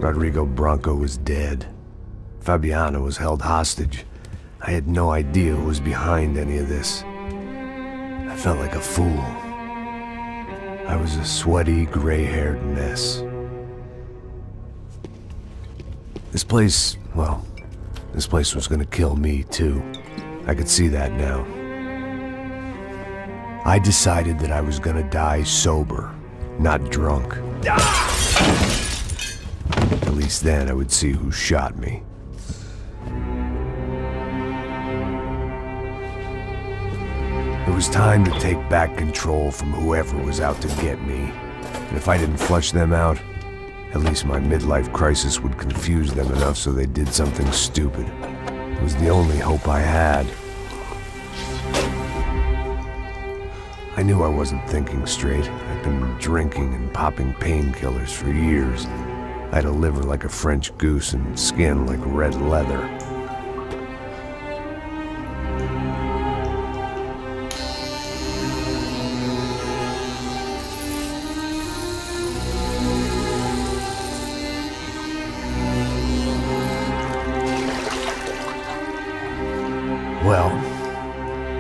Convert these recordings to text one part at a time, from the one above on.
Rodrigo Branco was dead. Fabiana was held hostage. I had no idea who was behind any of this. I felt like a fool. I was a sweaty, gray-haired mess. This place, well, this place was gonna kill me, too. I could see that now. I decided that I was gonna die sober, not drunk. At least then I would see who shot me. It was time to take back control from whoever was out to get me. And if I didn't flush them out, at least my midlife crisis would confuse them enough so they did something stupid. It was the only hope I had. I knew I wasn't thinking straight. I'd been drinking and popping painkillers for years. I had a liver like a French goose and skin like red leather. Well,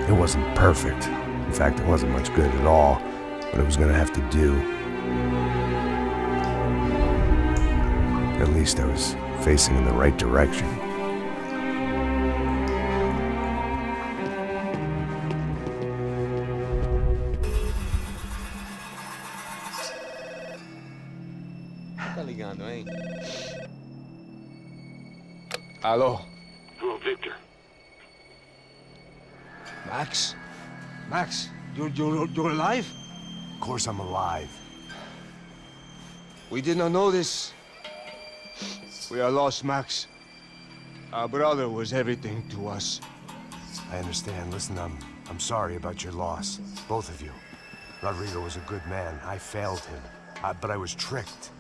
it wasn't perfect. In fact, it wasn't much good at all, but it was gonna have to do. At least I was facing in the right direction. Tá ligando, hein? Alô? Hello, Victor. Max? Max, you're alive? Of course I'm alive. We did not know this. We are lost, Max. Our brother was everything to us. I understand. Listen, I'm sorry about your loss. Both of you. Rodrigo was a good man. I failed him. But I was tricked.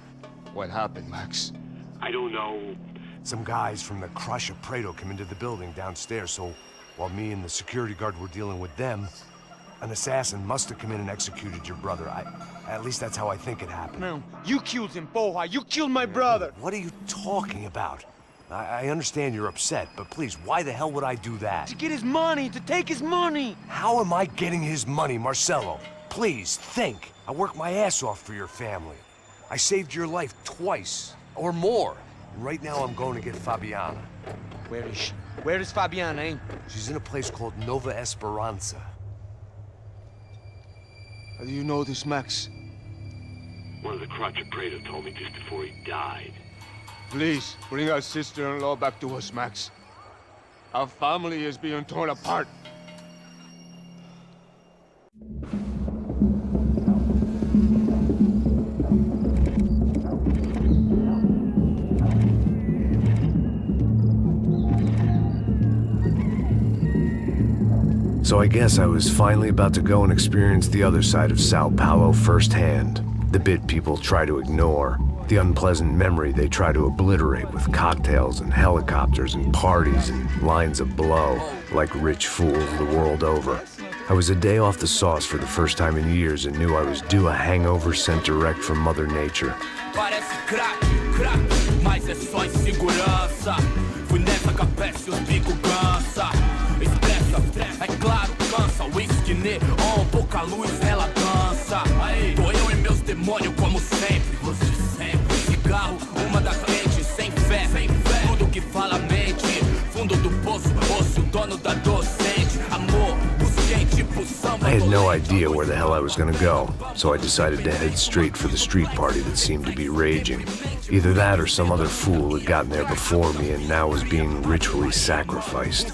What happened, Max? I don't know. Some guys from the Crush of Prado came into the building downstairs, so while me and the security guard were dealing with them, an assassin must have come in and executed your brother. At least that's how I think it happened. No, you killed him, porra. You killed my brother. What are you talking about? I understand you're upset, but please, why the hell would I do that? To get his money, to take his money. How am I getting his money, Marcelo? Please, think. I worked my ass off for your family. I saved your life twice, or more. And right now I'm going to get Fabiana. Where is she? Where is Fabiana, eh? She's in a place called Nova Esperanca. How do you know this, Max? One of the Crotch of Prado told me just before he died. Please, bring our sister-in-law back to us, Max. Our family is being torn apart. So I guess I was finally about to go and experience the other side of Sao Paulo firsthand. The bit people try to ignore. The unpleasant memory they try to obliterate with cocktails and helicopters and parties and lines of blow, like rich fools the world over. I was a day off the sauce for the first time in years and knew I was due a hangover sent direct from Mother Nature. Parece crack, mas é só insegurança. Fui nessa capeste, os bico cansa. Expressa, é claro, cansa. Whisky neon, pouca luz, ela dança. Tô eu e meus demônios como sempre. Você sempre. Cigarro, uma da frente, sem fé. Tudo que fala mente. Fundo do poço, osso, dono da docente. Amor, busquei tipo samba. I had no idea where the hell I was gonna go, so I decided to head straight for the street party that seemed to be raging. Either that or some other fool had gotten there before me and now was being ritually sacrificed.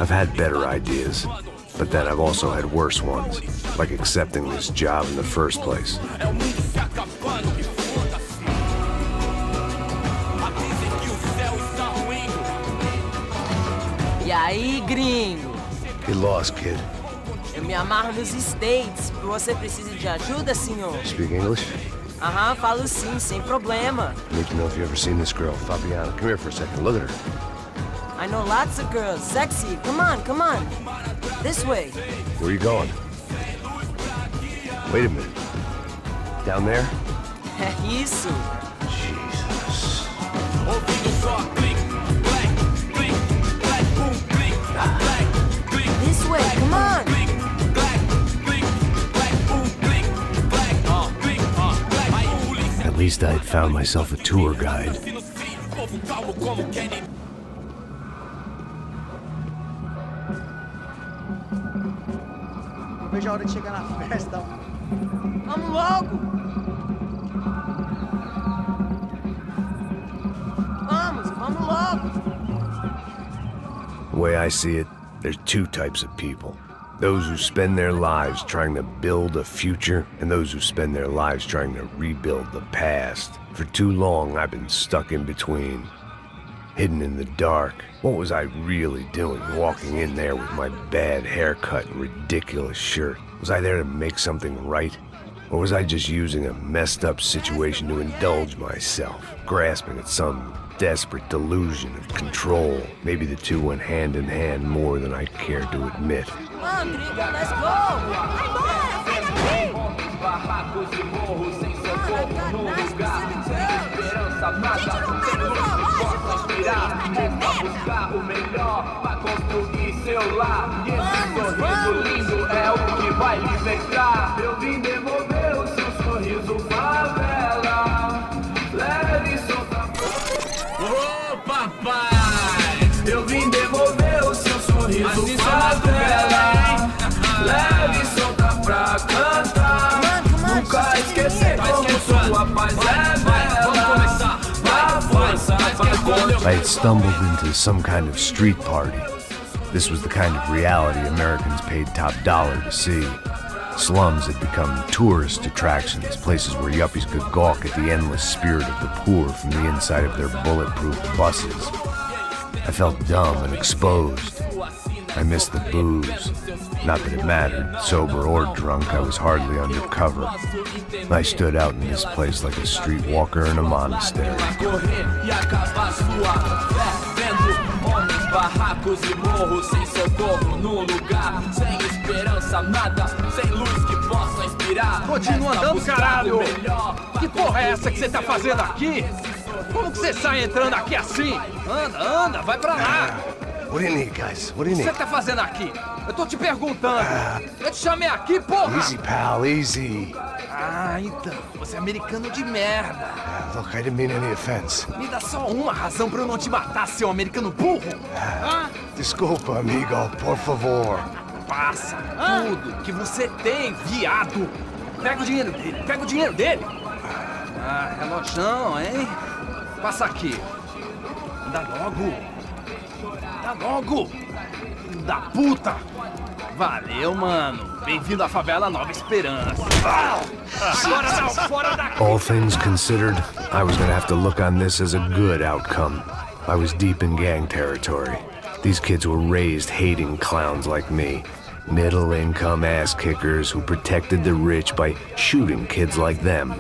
I've had better ideas, but then I've also had worse ones, like accepting this job in the first place. E aí, gringo? Get lost, kid. Eu me amarro nos States. Você precisa de ajuda, senhor? Speak English? Aham, falo sim, sem problema. I need to know if you've ever seen this girl, Fabiana. Come here for a second. Look at her. I know lots of girls. Sexy. Come on, come on. This way. Where are you going? Wait a minute. Down there? É isso. Jesus. least I had found myself a tour guide. Vejo a hora de chegar na festa. Vamos logo! Vamos logo! The way I see it, there's two types of people. Those who spend their lives trying to build a future, and those who spend their lives trying to rebuild the past. For too long, I've been stuck in between. Hidden in the dark. What was I really doing walking in there with my bad haircut and ridiculous shirt? Was I there to make something right? Or was I just using a messed up situation to indulge myself, grasping at some desperate delusion of control? Maybe the two went hand in hand more than I cared to admit. Come on, Drigo, let's go! Eu vim devolver o seu sorriso, favela. Leve e solta. Ô papai, eu vim devolver o seu sorriso, favela. Leve e solta pra cantar. Nunca esquecer como sua paz é bela. I had stumbled into some kind of street party. This was the kind of reality Americans paid top dollar to see. Slums had become tourist attractions, places where yuppies could gawk at the endless spirit of the poor from the inside of their bulletproof buses. I felt dumb and exposed. I missed the booze. Not that it mattered, sober or drunk, I was hardly undercover. I stood out in this place like a streetwalker in a monastery. Barracos e morros sem socorro num lugar sem esperança, nada, sem luz que possa inspirar. Continua andando, caralho! Que porra é essa que você tá fazendo aqui? Como que você sai entrando aqui assim? Anda, vai pra lá! What do you need, guys? What do you O que need? você tá fazendo aqui? Eu tô te perguntando. Eu te chamei aqui, porra! Easy, pal, easy. Ah, então, você é americano de merda. Look, I didn't mean any offense. Me dá só uma razão pra eu não te matar, seu americano burro. Desculpa, amigo, por favor. Passa tudo que você tem, viado. Pega o dinheiro dele, Ah, relojão, hein? Passa aqui. Dá logo. Filho da puta. Valeu, mano. Bem-vindo à favela Nova Esperança. Agora não, fora daqui. All things considered, I was gonna have to look on this as a good outcome. I was deep in gang territory. These kids were raised hating clowns like me. Middle-income ass-kickers who protected the rich by shooting kids like them.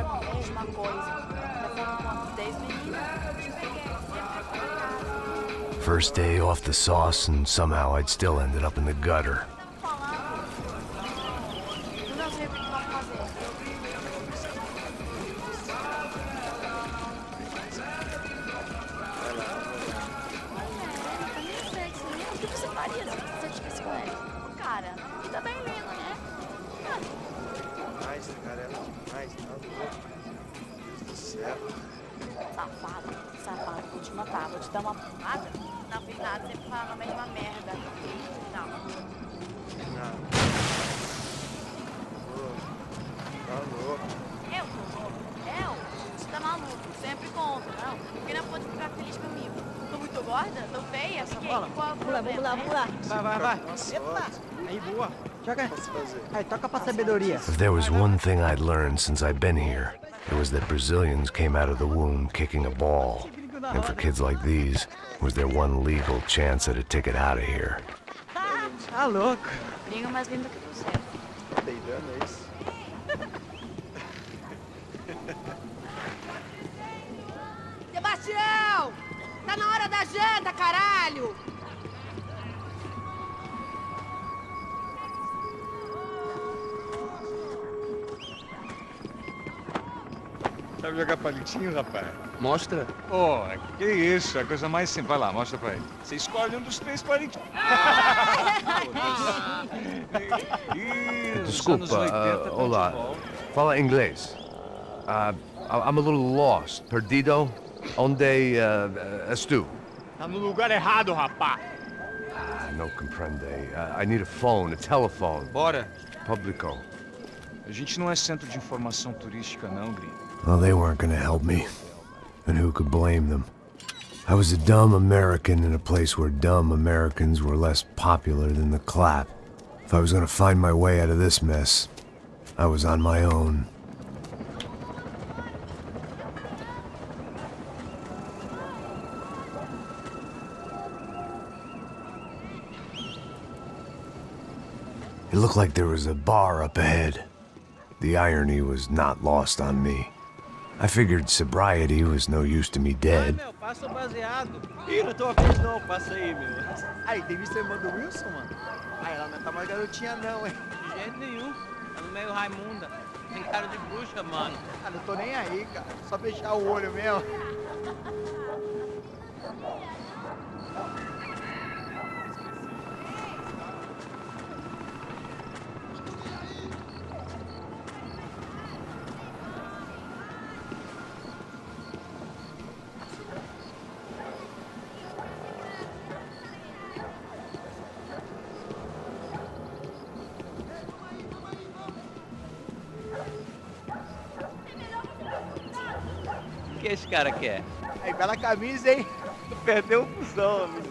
First day off the sauce, and somehow I'd still ended up in the gutter. Safado, vou te matar, vou te dar uma porrada. Não fiz nada, sempre fala a mesma merda. Não. Tá louco. Eu tô louco? Você tá maluco, sempre conta, não. Porque não pode ficar feliz comigo. Tô muito gorda? Tô feia? Fiquei? Qual é o problema? Vamos lá. Vai. Epa! Aí, boa. Joga. Posso fazer? Aí, toca pra sabedoria. If there was one thing I'd learned since I'd been here, it was that Brazilians came out of the womb kicking a ball. And for kids like these, was their one legal chance at a ticket out of here. Tá louco. Gringo mais lindo que você. Peidando, é isso? Sebastião! Tá na hora da janta, caralho! Sabe jogar palitinho, rapaz? Mostra. Pô, que isso, é a coisa mais simples. Vai lá, mostra pra ele. Você escolhe um dos 3 palitinhos. Ih, nos Desculpa, anos 80 tá de olá. volta. Fala inglês. I'm a little lost. Perdido? Onde estu? Tá no lugar errado, rapá. No comprende. I need a phone, a telephone. Bora. Publico. A gente não é centro de informação turística, não, gringo. Well, they weren't gonna help me. And who could blame them? I was a dumb American in a place where dumb Americans were less popular than the clap. If I was gonna find my way out of this mess, I was on my own. It looked like there was a bar up ahead. The irony was not lost on me. I figured sobriety was no use to me dead. Meu, passa o baseado. Ih, não tô afim não, passa aí, meu. Aí, tem visto a irmã do Wilson, mano? Ah, ela não tá mais garotinha não, hein? De jeito nenhum. Tá meio Raimunda. Tem cara de bruxa, mano. Ah, não tô nem aí, cara. Só fechar o olho mesmo. O que esse cara quer? Aí, bela camisa, hein? Perdeu o fusão, amigo.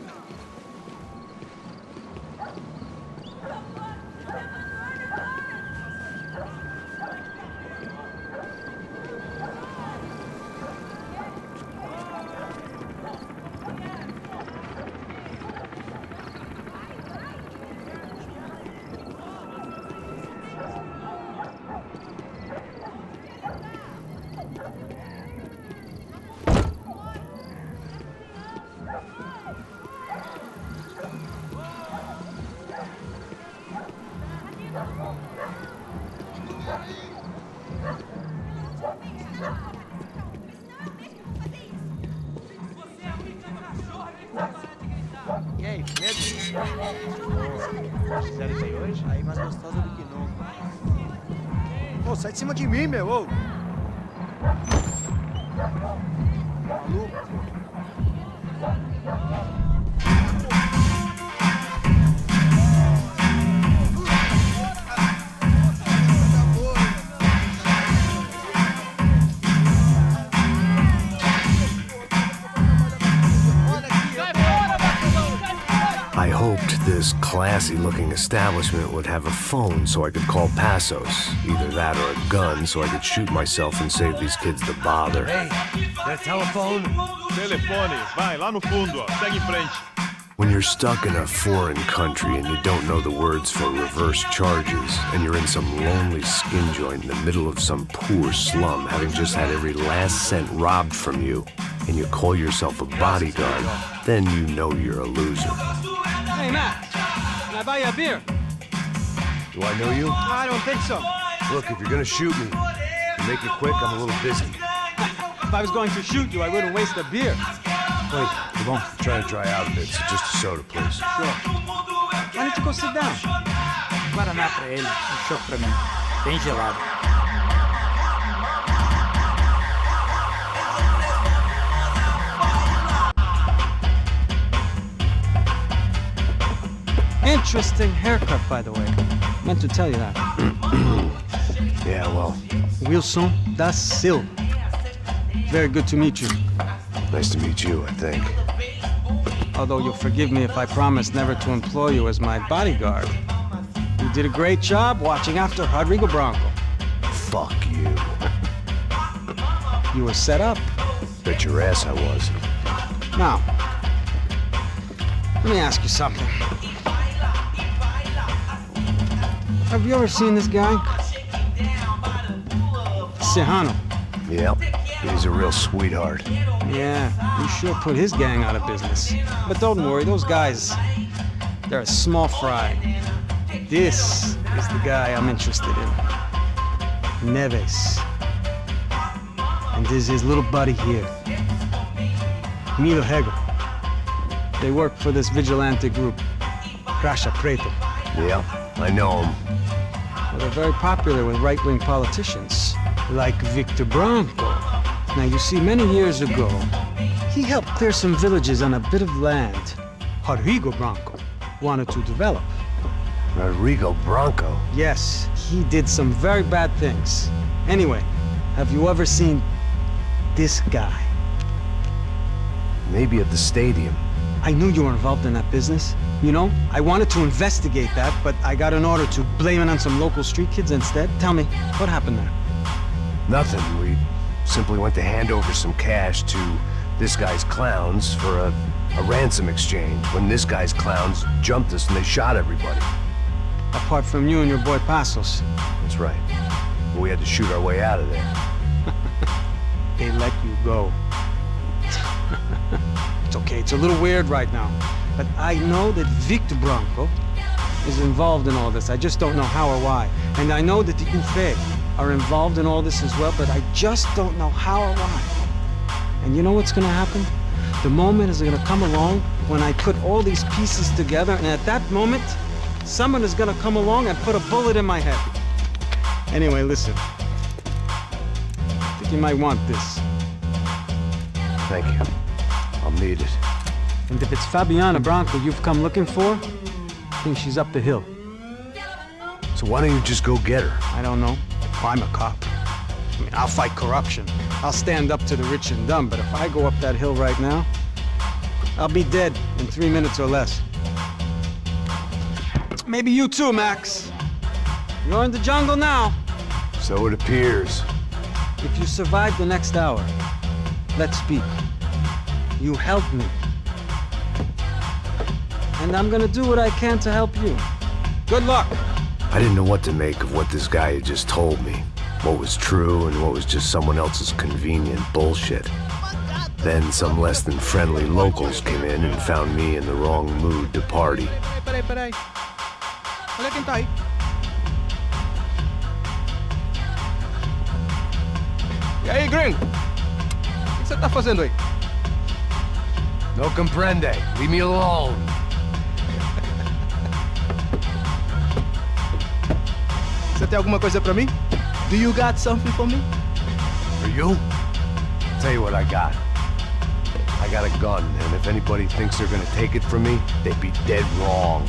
E aí, medo? Fizeram isso aí hoje? Aí mais gostosa do que nunca. Ô, sai de cima de mim, meu! Ô. Maluco. I hoped this classy-looking establishment would have a phone so I could call Passos. Either that or a gun so I could shoot myself and save these kids the bother. Hey, that telephone? Telefone, vai lá no fundo, ó. Segue em frente. When you're stuck in a foreign country and you don't know the words for reverse charges, and you're in some lonely skin joint in the middle of some poor slum, having just had every last cent robbed from you, and you call yourself a bodyguard, then you know you're a loser. Hey, Matt. Can I buy you a beer? Do I know you? I don't think so. Look, if you're gonna shoot me, make it quick, I'm a little busy. If I was going to shoot you, I wouldn't waste a beer. Wait, come on. I'm trying to dry out a bit, so just a soda, please. Sure. Why don't you go sit down? Guaraná pra ele, chopp pra mim. Bem gelado. Interesting haircut, by the way. Meant to tell you that. Yeah, well, Wilson da Silva. Very good to meet you. nice to meet you, I think. Although you'll forgive me if I promise never to employ you as my bodyguard. You did a great job watching after Rodrigo Branco. Fuck you. You were set up. Bet your ass I was. Now, let me ask you something. Have you ever seen this guy? Serrano. Yep, he's a real sweetheart. Yeah, you sure put his gang out of business. But don't worry, those guys, they're a small fry. This is the guy I'm interested in. Neves. And this is his little buddy here. Milo Hegel. They work for this vigilante group, Crasha Preto. Yep, I know him. Well, they're very popular with right-wing politicians, like Victor Branco. Now, you see, many years ago, he helped clear some villages on a bit of land Rodrigo Branco wanted to develop. Rodrigo Branco? Yes, he did some very bad things. Anyway, have you ever seen this guy? Maybe at the stadium. I knew you were involved in that business. You know, I wanted to investigate that, but I got an order to blame it on some local street kids instead. Tell me, what happened there? Nothing. We simply went to hand over some cash to this guy's clowns for a ransom exchange when this guy's clowns jumped us and they shot everybody. Apart from you and your boy Passos. That's right. But we had to shoot our way out of there. They let you go. It's okay, it's a little weird right now. But I know that Victor Branco is involved in all this. I just don't know how or why. And I know that the UFE are involved in all this as well, but I just don't know how or why. And you know what's gonna happen? The moment is gonna come along when I put all these pieces together, and at that moment, someone is gonna come along and put a bullet in my head. Anyway, listen. I think you might want this. Thank you. I'll need it. And if it's Fabiana Branco you've come looking for, I think she's up the hill. So why don't you just go get her? I don't know. I'm a cop. I mean, I'll fight corruption. I'll stand up to the rich and dumb, but if I go up that hill right now, I'll be dead in 3 minutes or less. Maybe you too, Max. You're in the jungle now. So it appears. If you survive the next hour, let's speak. You help me. And I'm gonna do what I can to help you. Good luck. I didn't know what to make of what this guy had just told me. What was true and what was just someone else's convenient bullshit. Then some less than friendly locals came in and found me in the wrong mood to party. Peraí. Olha quem tá aí. E aí, gringo? O que você tá fazendo aí? No comprende. Leave me alone. Você tem alguma coisa pra mim? Do you got something for me? For you? Tell you what I got. I got a gun, and if anybody thinks they're gonna take it from me, they'd be dead wrong.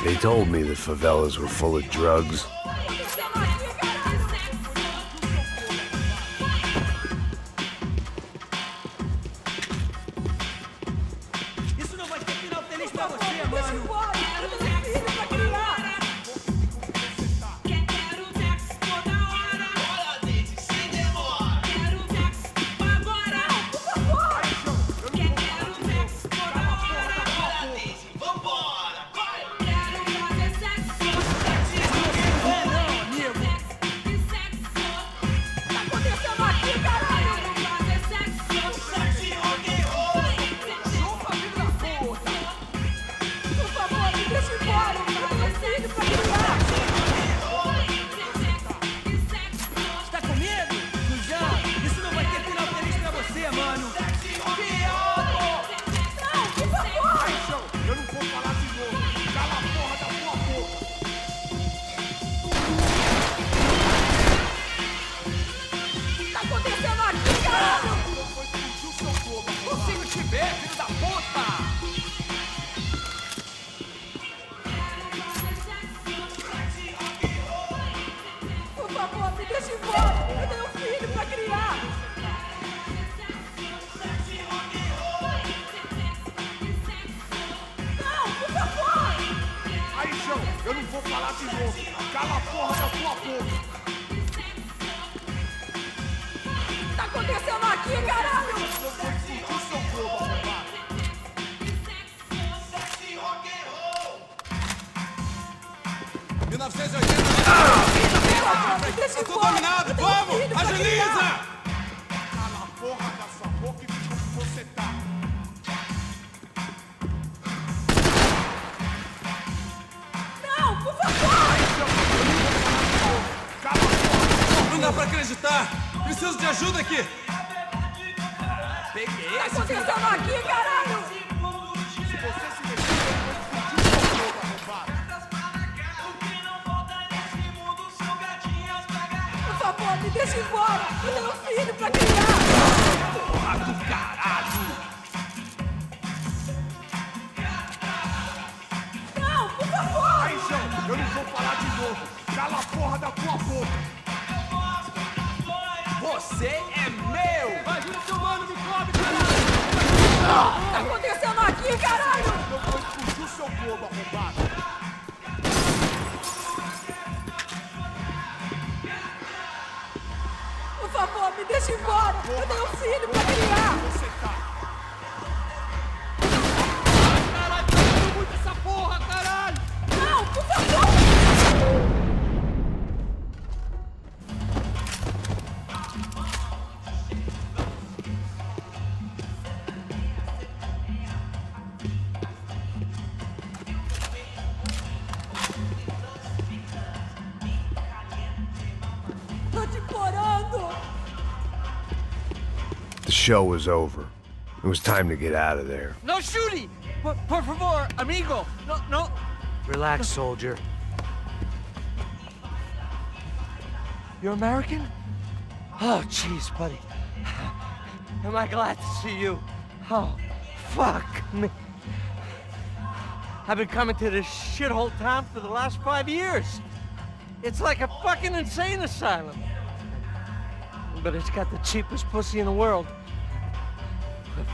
They told me the favelas were full of drugs. Isso não vai ter final feliz. Cala a porra da tua boca! Tá acontecendo aqui, caralho? Eu vou explodir seu corpo, arrombado! 1980! Deixa eu Tô dominado! Vamos! Agiliza! Cala a porra da sua boca e fica onde você tá! Não, por favor! Não dá pra acreditar! Preciso de ajuda aqui! Peguei Tá acontecendo aqui, caralho? Se você se mexer, eu vou explodir seu corpo, arrombado! Por favor, me deixa embora! Eu tenho um filho pra criar! Porra do caralho! Não, por favor! Aí, João, eu não vou falar de novo! Cala a porra da tua boca! Você é meu! Ajuda seu mano, me come, caralho! Tá acontecendo aqui, caralho? Eu vou explodir o seu corpo, arrombado! Por favor, me deixa embora! Eu tenho um filho pra criar! Você tá! Caralho, tá dando muito essa porra, caralho! Não, por favor! Tô te implorando! The show was over. It was time to get out of there. No shooting! Por favor, amigo! No, no! Relax, soldier. You're American? Oh, jeez, buddy. Am I glad to see you? Oh, fuck me. I've been coming to this shithole town for the last 5 years. It's like a fucking insane asylum. But it's got the cheapest pussy in the world.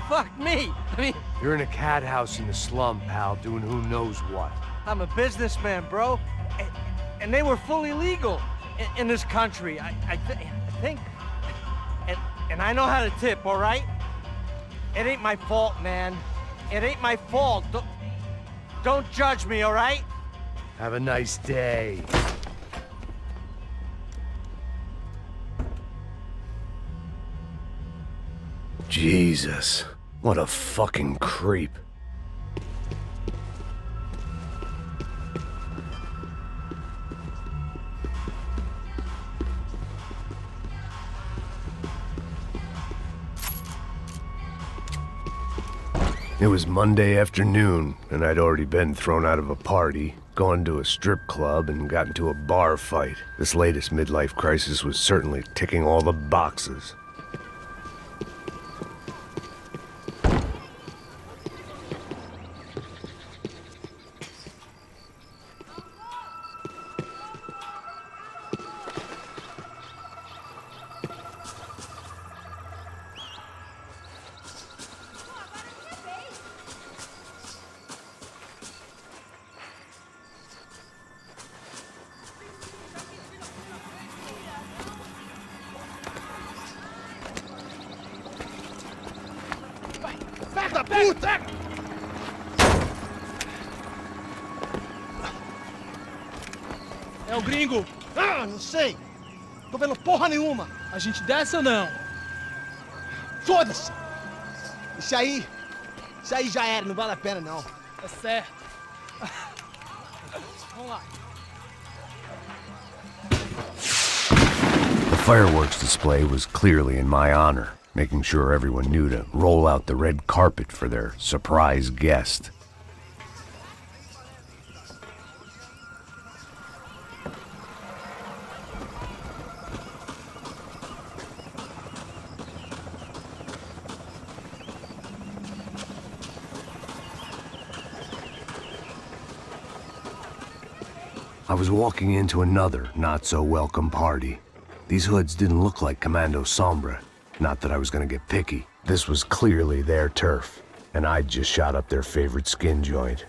Fuck me. I mean, You're in a cat house in the slum, pal, doing who knows what. I'm a businessman, bro. And they were fully legal in this country. I think. And I know how to tip, all right? It ain't my fault, man. It ain't my fault. Don't judge me, all right? Have a nice day. Jesus, what a fucking creep. It was Monday afternoon, and I'd already been thrown out of a party, gone to a strip club, and got into a bar fight. This latest midlife crisis was certainly ticking all the boxes. Da puta! É o gringo. Ah, não sei. Tô vendo porra nenhuma. A gente desce ou não? Foda-se. Isso aí já era, não vale a pena não. Tá certo. Vamos lá. The fireworks display was clearly in my honor, making sure everyone knew to roll out the red carpet for their surprise guest. I was walking into another not-so-welcome party. These hoods didn't look like Commando Sombra. Not that I was gonna get picky. This was clearly their turf, and I'd just shot up their favorite skin joint.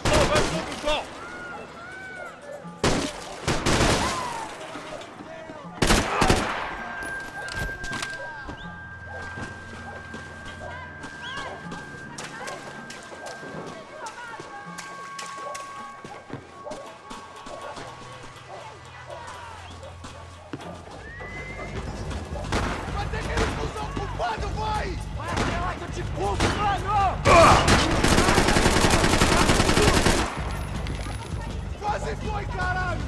Vai sob o sol! Vai ter que eles usam o culpado, vai! Vai até lá que eu te culpo, mano! Quase foi, caralho!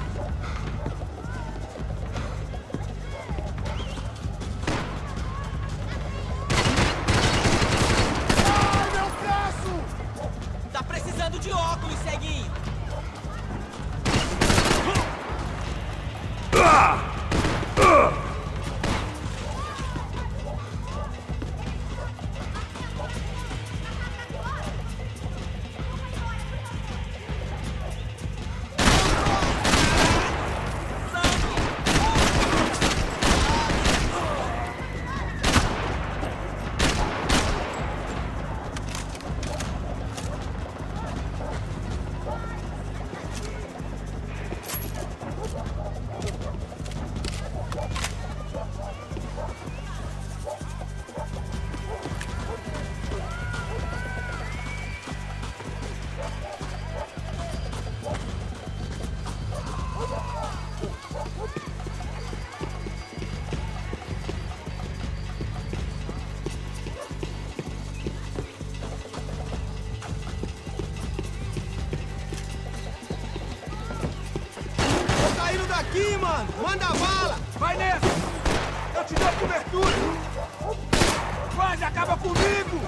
Ai, meu braço! Tá precisando de óculos, ceguinho. Aqui, mano! Manda bala! Vai nessa! Eu te dou cobertura! Quase acaba comigo!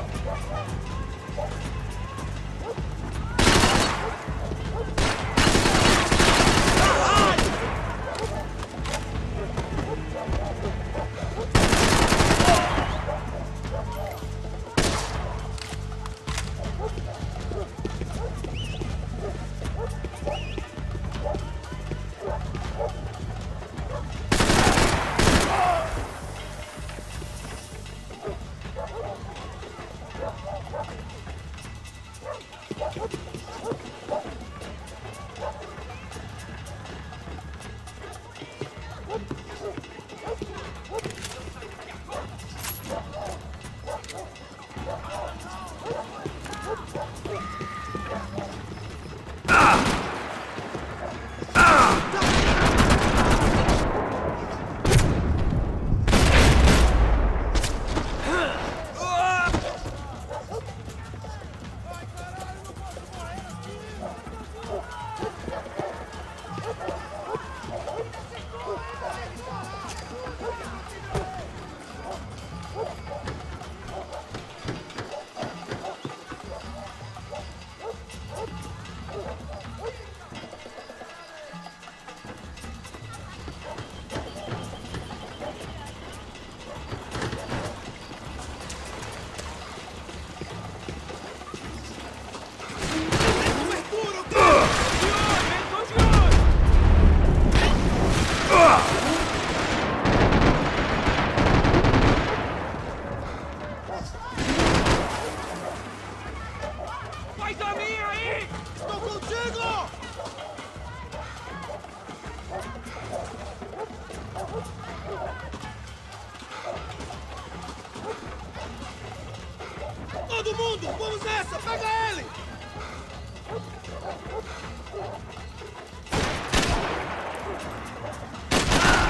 Todo mundo, vamos nessa! Pega ele!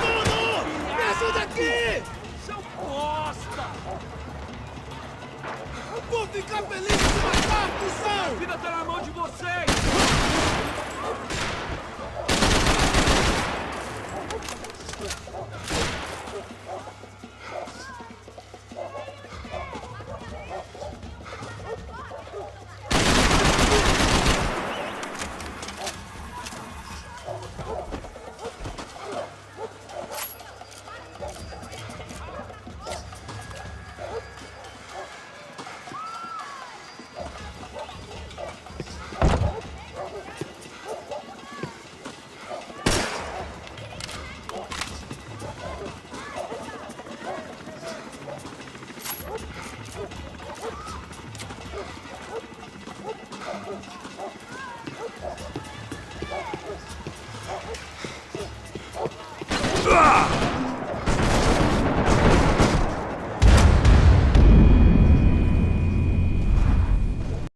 Mano! Me ajuda aqui! Seu bosta! Vou ficar feliz de te matar, cuzão! A vida tá na mão de vocês!